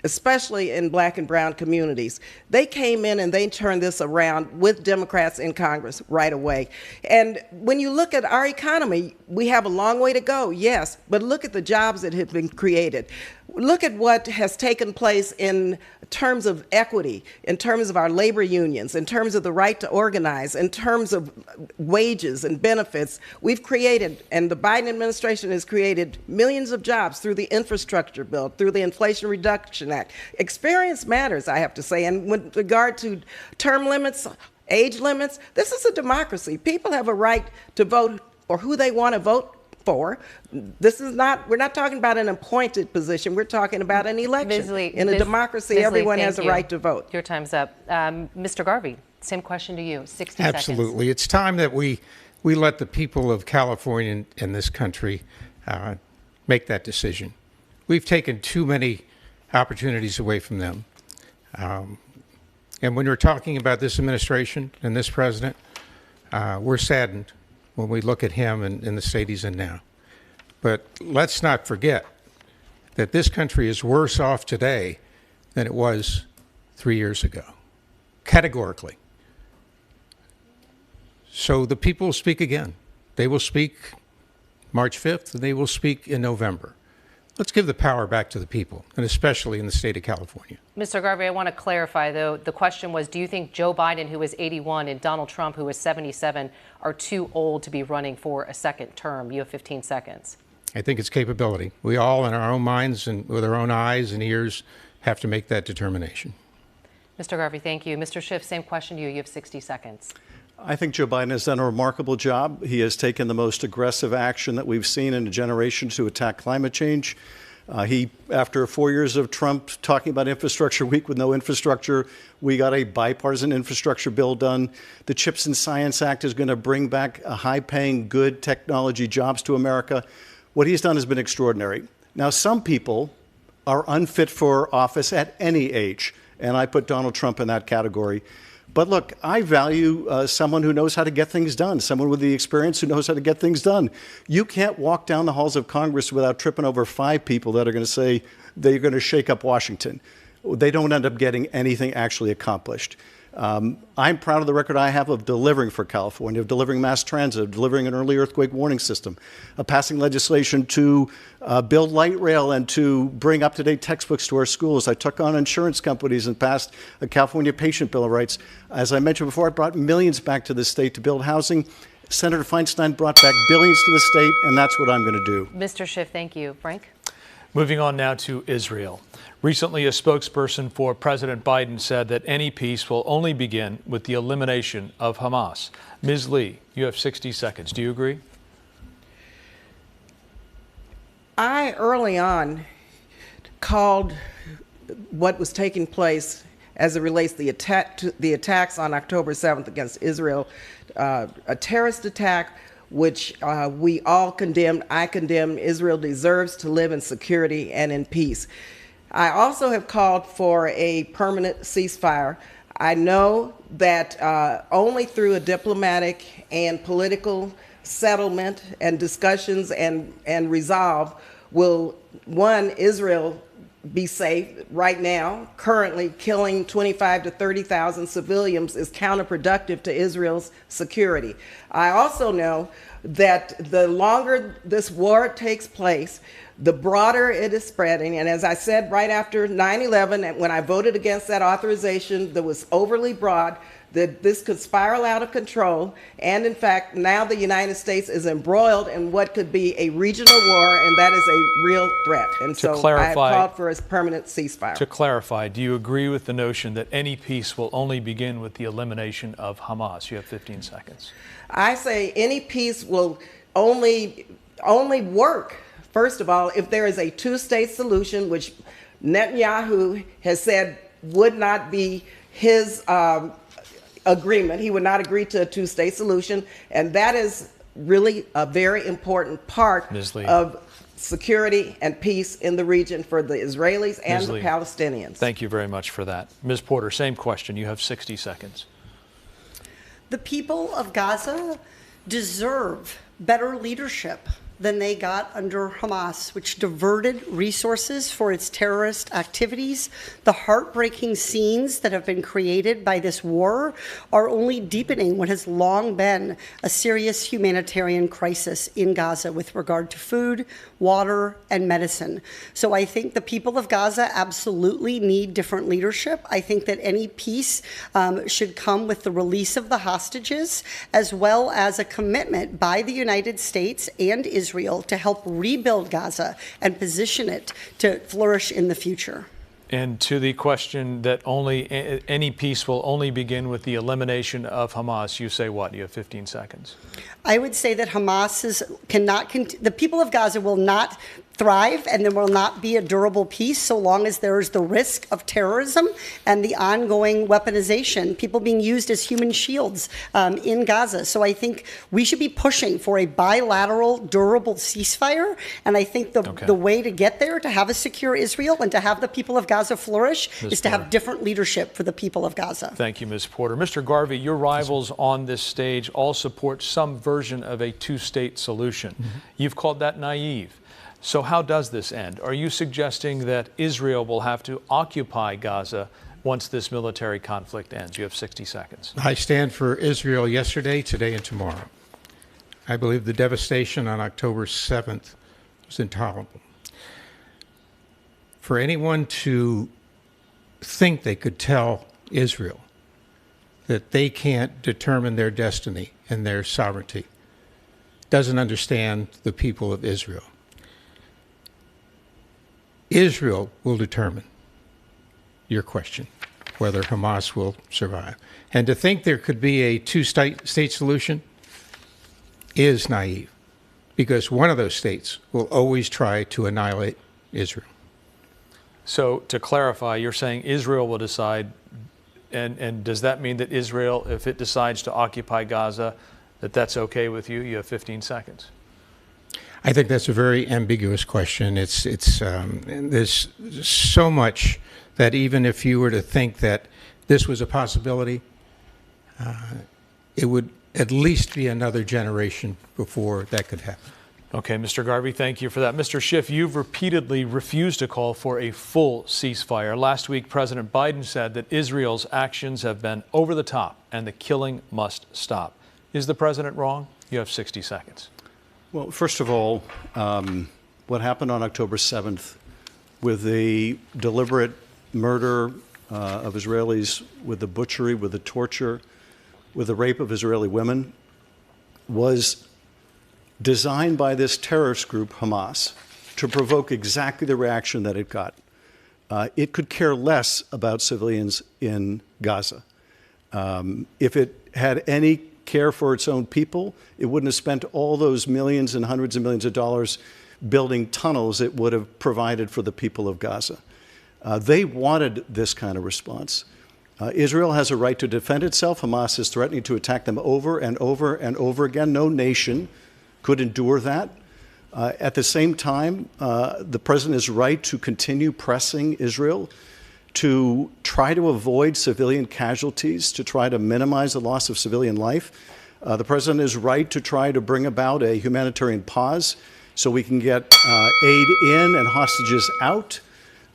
especially in black and brown communities. They came in and they turned this around with Democrats in Congress right away. And when you look at our economy, we have a long way to go, yes, but look at the jobs that have been created. Look at what has taken place in terms of equity, in terms of our labor unions, in terms of the right to organize, in terms of wages and benefits. We've created, and the Biden administration has created, millions of jobs through the infrastructure bill, through the Inflation Reduction Act. Experience matters, I have to say. And with regard to term limits, age limits, this is a democracy. People have a right to vote for who they want to vote for. This is not, we're not talking about an appointed position. We're talking about an election. In a democracy, everyone has a right to vote.
Your time's up. Mr. Garvey, same question to you. 60
Absolutely.
seconds.
It's time that we let the people of California and this country make that decision. We've taken too many opportunities away from them. And when we're talking about this administration and this president, we're saddened when we look at him and the state he's in now. But let's not forget that this country is worse off today than it was 3 years ago, categorically. So the people will speak again. They will speak March 5th, and they will speak in November. Let's give the power back to the people, and especially in the state of California.
Mr. Garvey, I want to clarify, though. The question was, do you think Joe Biden, who is 81, and Donald Trump, who is 77, are too old to be running for a second term? You have 15 seconds.
I think it's capability. We all, in our own minds and with our own eyes and ears, have to make that determination.
Mr. Garvey, thank you. Mr. Schiff, same question to you. You have 60 seconds.
I think Joe Biden has done a remarkable job. He has taken the most aggressive action that we've seen in a generation to attack climate change. After 4 years of Trump talking about infrastructure week with no infrastructure, we got a bipartisan infrastructure bill done. The CHIPS and Science Act is going to bring back high-paying, good technology jobs to America. What he's done has been extraordinary. Now, some people are unfit for office at any age, and I put Donald Trump in that category. But look, I value someone who knows how to get things done, someone with the experience who knows how to get things done. You can't walk down the halls of Congress without tripping over 5 people that are going to say they're going to shake up Washington. They don't end up getting anything actually accomplished. I'm proud of the record I have of delivering for California, of delivering mass transit, of delivering an early earthquake warning system, of passing legislation to build light rail and to bring up-to-date textbooks to our schools. I took on insurance companies and passed a California Patient Bill of Rights. As I mentioned before, I brought millions back to the state to build housing. Senator Feinstein brought back billions to the state, and that's what I'm going to do.
Mr. Schiff, thank you. Frank?
Moving on now to Israel. Recently, a spokesperson for President Biden said that any peace will only begin with the elimination of Hamas. Ms. Lee, you have 60 seconds. Do you agree?
I early on called what was taking place as it relates to the attacks on October 7th against Israel, a terrorist attack which we all condemned. I condemn. Israel deserves to live in security and in peace. I also have called for a permanent ceasefire. I know that only through a diplomatic and political settlement and discussions and resolve will, one, Israel be safe. Right now, currently killing 25,000 to 30,000 civilians is counterproductive to Israel's security. I also know that the longer this war takes place, the broader it is spreading. And as I said right after 9/11, when I voted against that authorization that was overly broad, that this could spiral out of control. And in fact, now the United States is embroiled in what could be a regional war, and that is a real threat. And so I have called for a permanent ceasefire.
To clarify, do you agree with the notion that any peace will only begin with the elimination of Hamas? You have 15 seconds.
I say any peace will only work, first of all, if there is a two-state solution, which Netanyahu has said would not be his agreement. He would not agree to a two-state solution, and that is really a very important part of security and peace in the region for the Israelis and the Palestinians.
Thank you very much for that. Ms. Porter, same question. You have 60 seconds.
The people of Gaza deserve better leadership. than they got under Hamas, which diverted resources for its terrorist activities. The heartbreaking scenes that have been created by this war are only deepening what has long been a serious humanitarian crisis in Gaza with regard to food, water, and medicine. So I think the people of Gaza absolutely need different leadership. I think that any peace should come with the release of the hostages, as well as a commitment by the United States and Israel to help rebuild Gaza and position it to flourish in the future.
And to the question that any peace will only begin with the elimination of Hamas, you say what? You have 15 seconds.
I would say that the people of Gaza will not thrive, and there will not be a durable peace so long as there is the risk of terrorism and the ongoing weaponization, people being used as human shields in Gaza. So I think we should be pushing for a bilateral, durable ceasefire. And I think the way to get there, to have a secure Israel and to have the people of Gaza flourish, is to have different leadership for the people of Gaza.
Thank you, Ms. Porter. Mr. Garvey, your rivals on this stage all support some version of a two-state solution. You've called that naive. So how does this end? Are you suggesting that Israel will have to occupy Gaza once this military conflict ends? You have 60 seconds.
I stand for Israel yesterday, today, and tomorrow. I believe the devastation on October 7th was intolerable. For anyone to think they could tell Israel that they can't determine their destiny and their sovereignty doesn't understand the people of Israel. Israel will determine your question, whether Hamas will survive. And to think there could be a two-state solution is naive, because one of those states will always try to annihilate Israel.
So to clarify, you're saying Israel will decide, and does that mean that Israel, if it decides to occupy Gaza, that's okay with you? You have 15 seconds.
I think that's a very ambiguous question. There's so much that even if you were to think that this was a possibility, it would at least be another generation before that could happen.
Okay, Mr. Garvey, thank you for that. Mr. Schiff, you've repeatedly refused to call for a full ceasefire. Last week, President Biden said that Israel's actions have been over the top and the killing must stop. Is the president wrong? You have 60 seconds.
Well, first of all, what happened on October 7th with the deliberate murder of Israelis, with the butchery, with the torture, with the rape of Israeli women, was designed by this terrorist group, Hamas, to provoke exactly the reaction that it got. It could care less about civilians in Gaza. If it had any care for its own people, it wouldn't have spent all those millions and hundreds of millions of dollars building tunnels it would have provided for the people of Gaza. They wanted this kind of response. Israel has a right to defend itself. Hamas is threatening to attack them over and over and over again. No nation could endure that. At the same time, the president is right to continue pressing Israel to try to avoid civilian casualties, to try to minimize the loss of civilian life. The president is right to try to bring about a humanitarian pause so we can get aid in and hostages out.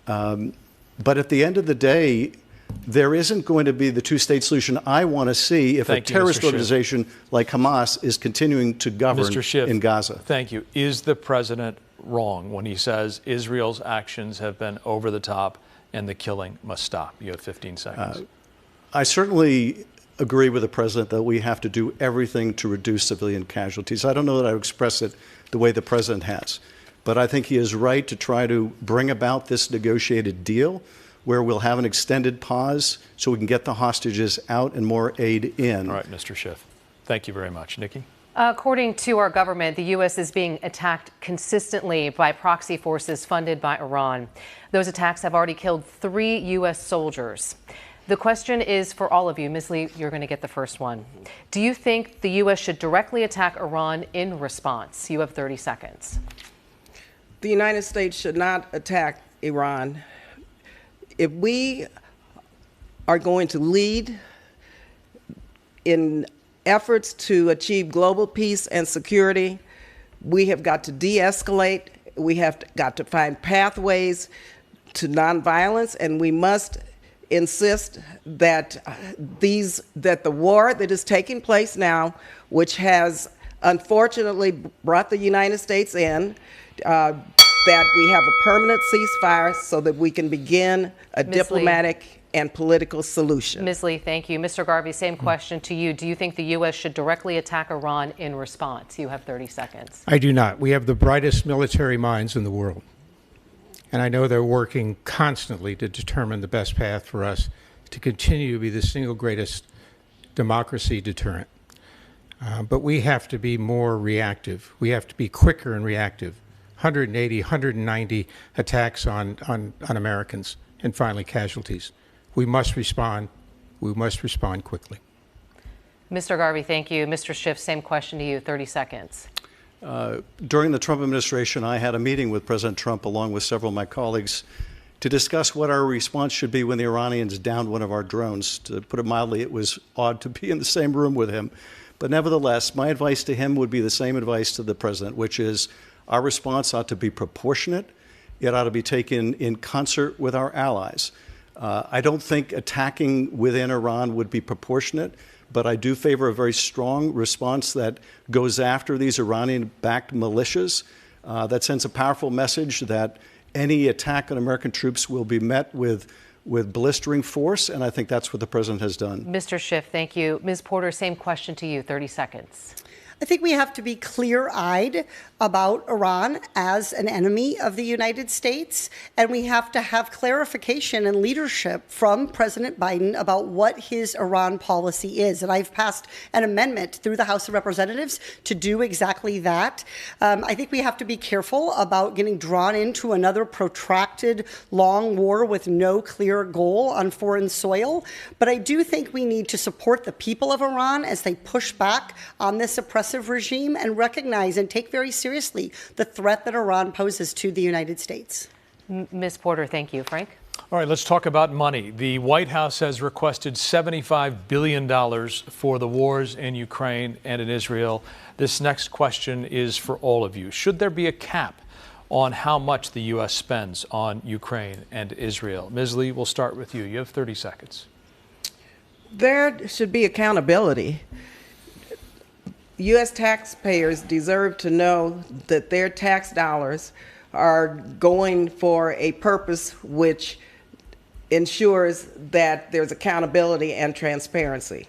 But at the end of the day, there isn't going to be the two-state solution I want to see if a terrorist organization like Hamas is continuing to govern in Gaza.
Thank you. Is the president wrong when he says Israel's actions have been over the top and the killing must stop? You have 15 seconds.
I certainly agree with the president that we have to do everything to reduce civilian casualties. I don't know that I would express it the way the president has, but I think he is right to try to bring about this negotiated deal where we'll have an extended pause so we can get the hostages out and more aid in.
All right, Mr. Schiff. Thank you very much. Nikki?
According to our government, the U.S. is being attacked consistently by proxy forces funded by Iran. Those attacks have already killed 3 U.S. soldiers. The question is for all of you. Ms. Lee, you're going to get the first one. Do you think the U.S. should directly attack Iran in response? You have 30 seconds.
The United States should not attack Iran. If we are going to lead in efforts to achieve global peace and security, We have got to de-escalate. We have got to find pathways to nonviolence, and we must insist that that the war that is taking place now, which has unfortunately brought the United States in, that we have a permanent ceasefire so that we can begin a diplomatic and political solution.
Ms. Lee, thank you. Mr. Garvey, same question to you. Do you think the U.S. should directly attack Iran in response? You have 30 seconds.
I do not. We have the brightest military minds in the world. And I know they're working constantly to determine the best path for us to continue to be the single greatest democracy deterrent. But we have to be more reactive. We have to be quicker and reactive. 180, 190 attacks on Americans and finally casualties. We must respond. We must respond quickly.
Mr. Garvey, thank you. Mr. Schiff, same question to you, 30 seconds.
During the Trump administration, I had a meeting with President Trump along with several of my colleagues to discuss what our response should be when the Iranians downed one of our drones. To put it mildly, it was odd to be in the same room with him. But nevertheless, my advice to him would be the same advice to the president, which is our response ought to be proportionate. It ought to be taken in concert with our allies. I don't think attacking within Iran would be proportionate, but I do favor a very strong response that goes after these Iranian-backed militias. That sends a powerful message that any attack on American troops will be met with blistering force, and I think that's what the president has done.
Mr. Schiff, thank you. Ms. Porter, same question to you, 30 seconds.
I think we have to be clear-eyed about Iran as an enemy of the United States, and we have to have clarification and leadership from President Biden about what his Iran policy is. And I've passed an amendment through the House of Representatives to do exactly that. I think we have to be careful about getting drawn into another protracted, long war with no clear goal on foreign soil. But I do think we need to support the people of Iran as they push back on this oppressive regime and recognize and take very seriously the threat that Iran poses to the United States.
Ms. Porter, thank you. Frank?
All right, let's talk about money. The White House has requested $75 billion for the wars in Ukraine and in Israel. This next question is for all of you. Should there be a cap on how much the U.S. spends on Ukraine and Israel? Ms. Lee, we'll start with you. You have 30 seconds.
There should be accountability. U.S. taxpayers deserve to know that their tax dollars are going for a purpose which ensures that there's accountability and transparency.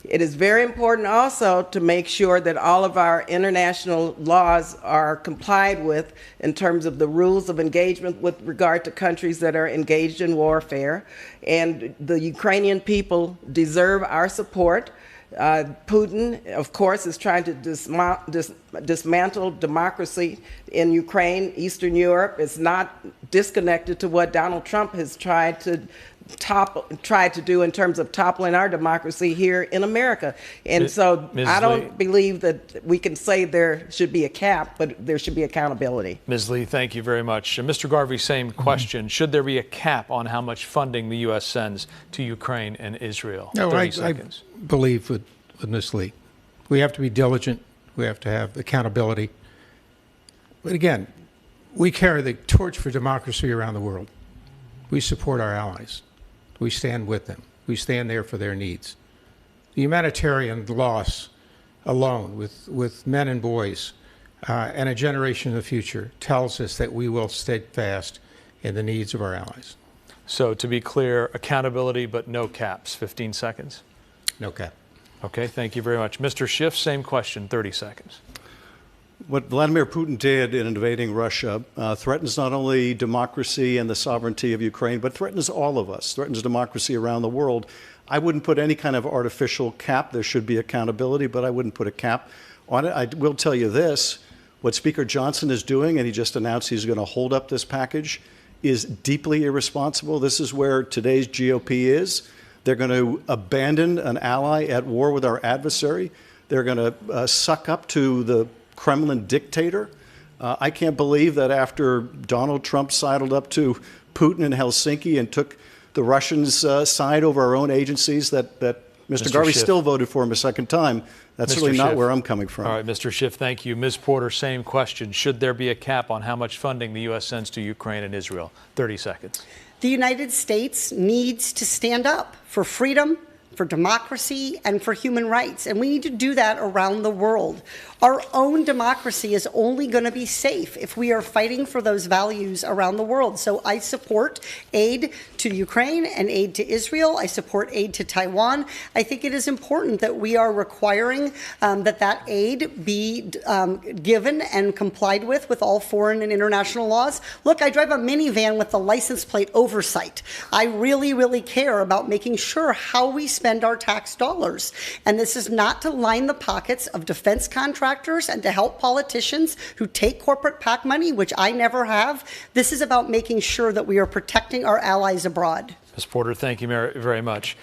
It is very important also to make sure that all of our international laws are complied with in terms of the rules of engagement with regard to countries that are engaged in warfare. And the Ukrainian people deserve our support. Putin, of course, is trying to dismantle democracy in Ukraine. Eastern Europe is not disconnected to what Donald Trump has tried to do in terms of toppling our democracy here in America. And so I don't believe that we can say there should be a cap, but there should be accountability.
Ms. Lee, thank you very much. Mr. Garvey, same question. Should there be a cap on how much funding the U.S. sends to Ukraine and Israel?
No,
30 seconds.
I believe with Ms. Lee. We have to be diligent. We have to have accountability. But again, we carry the torch for democracy around the world. We support our allies. We stand with them. We stand there for their needs. The humanitarian loss alone with men and boys and a generation in the future tells us that we will stay fast in the needs of our allies.
So to be clear, accountability but no caps. 15 seconds.
No cap.
Okay, thank you very much. Mr. Schiff, same question, 30 seconds.
What Vladimir Putin did in invading Russia threatens not only democracy and the sovereignty of Ukraine, but threatens all of us, threatens democracy around the world. I wouldn't put any kind of artificial cap. There should be accountability, but I wouldn't put a cap on it. I will tell you this, what Speaker Johnson is doing, and he just announced he's going to hold up this package, is deeply irresponsible. This is where today's GOP is. They're going to abandon an ally at war with our adversary. They're going to suck up to the Kremlin dictator. I can't believe that after Donald Trump sidled up to Putin in Helsinki and took the Russians' side over our own agencies, that Mr. Garvey
Schiff.
still voted for him a second time. That's
Mr.
really not
Schiff.
where I'm coming from.
All right, Mr. Schiff, thank you. Ms. Porter, same question. Should there be a cap on how much funding the U.S. sends to Ukraine and Israel? 30 seconds.
The United States needs to stand up for freedom, for democracy, and for human rights. And we need to do that around the world. Our own democracy is only going to be safe if we are fighting for those values around the world. So I support aid to Ukraine and aid to Israel. I support aid to Taiwan. I think it is important that we are requiring that aid be given and complied with all foreign and international laws. Look, I drive a minivan with the license plate oversight. I really, really care about making sure how we spend our tax dollars. And this is not to line the pockets of defense contractors and to help politicians who take corporate PAC money, which I never have. This is about making sure that we are protecting our allies abroad.
Ms. Porter, thank you very much.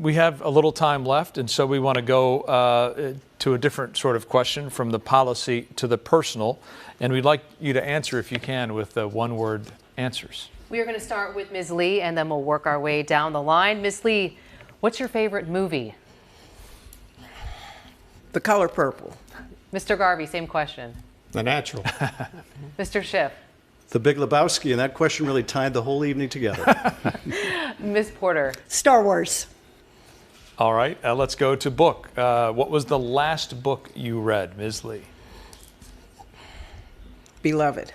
We have a little time left, and so we want to go to a different sort of question, from the policy to the personal. And we'd like you to answer, if you can, with one-word answers.
We are going to start with Ms. Lee, and then we'll work our way down the line. Ms. Lee, what's your favorite movie?
The Color Purple.
Mr. Garvey, same question.
The Natural.
Mr. Schiff.
The Big Lebowski, and that question really tied the whole evening together.
Ms. Porter.
Star Wars.
All right, let's go to book. What was the last book you read, Ms. Lee?
Beloved.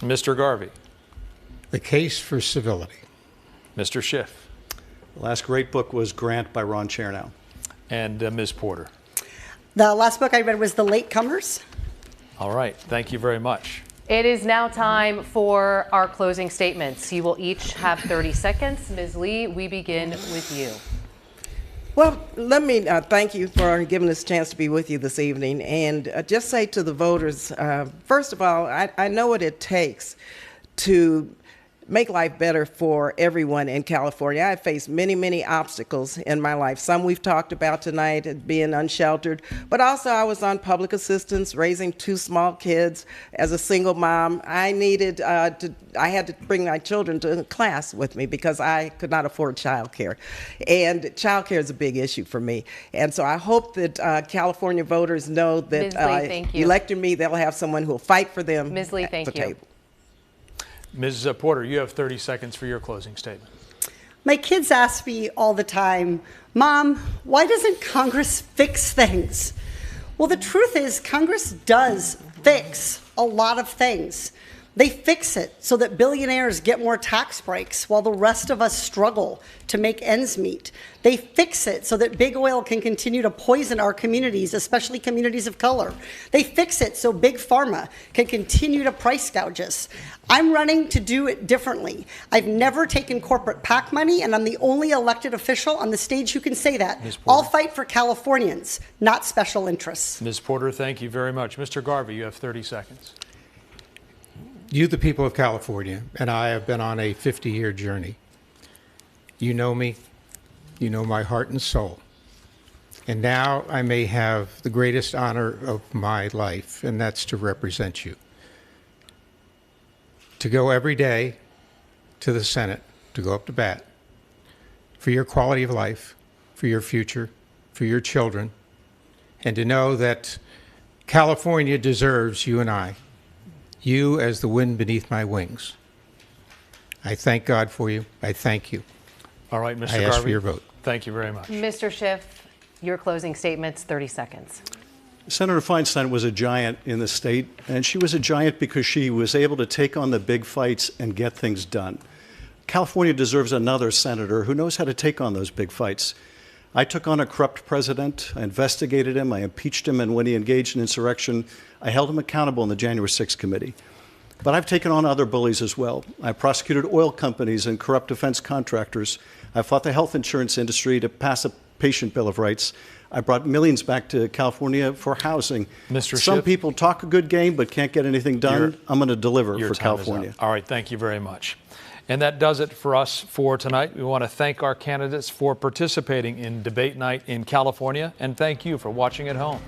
Mr. Garvey.
The Case for Civility.
Mr. Schiff.
The last great book was Grant by Ron Chernow.
And Ms. Porter.
The last book I read was The Latecomers.
All right, thank you very much.
It is now time for our closing statements. You will each have 30 seconds. Ms. Lee, we begin with you.
Well, let me thank you for giving us a chance to be with you this evening, and just say to the voters, first of all, I know what it takes to make life better for everyone in California. I've faced many, many obstacles in my life. Some we've talked about tonight, being unsheltered, but also I was on public assistance, raising 2 small kids as a single mom. I had to bring my children to class with me because I could not afford childcare. And childcare is a big issue for me. And so I hope that California voters know that
Ms. Lee, thank you.
electing me, they'll have someone who will fight for them
Ms. Lee,
at
thank
the
you.
table.
Ms. Porter, you have 30 seconds for your closing statement.
My kids ask me all the time, Mom, why doesn't Congress fix things? Well, the truth is Congress does fix a lot of things. They fix it so that billionaires get more tax breaks while the rest of us struggle to make ends meet. They fix it so that big oil can continue to poison our communities, especially communities of color. They fix it so big pharma can continue to price gouge us. I'm running to do it differently. I've never taken corporate PAC money, and I'm the only elected official on the stage who can say that. I'll fight for Californians, not special interests.
Ms. Porter, thank you very much. Mr. Garvey, you have 30 seconds.
You, the people of California, and I have been on a 50-year journey. You know me. You know my heart and soul. And now I may have the greatest honor of my life, and that's to represent you. To go every day to the Senate, to go up to bat for your quality of life, for your future, for your children, and to know that California deserves you and I. You as the wind beneath my wings. I thank God for you. I thank you.
All right, Mr. Garvey.
I ask for your vote.
Thank you very much.
Mr. Schiff, your closing statements, 30 seconds.
Senator Feinstein was a giant in the state, and she was a giant because she was able to take on the big fights and get things done. California deserves another senator who knows how to take on those big fights. I took on a corrupt president, I investigated him, I impeached him, and when he engaged in insurrection, I held him accountable in the January 6th committee. But I've taken on other bullies as well. I prosecuted oil companies and corrupt defense contractors. I fought the health insurance industry to pass a patient bill of rights. I brought millions back to California for housing.
Mr.
Some
Schiff,
people talk a good game but can't get anything done. I'm going to deliver for California.
All right, thank you very much. And that does it for us for tonight. We want to thank our candidates for participating in debate night in California, and thank you for watching at home.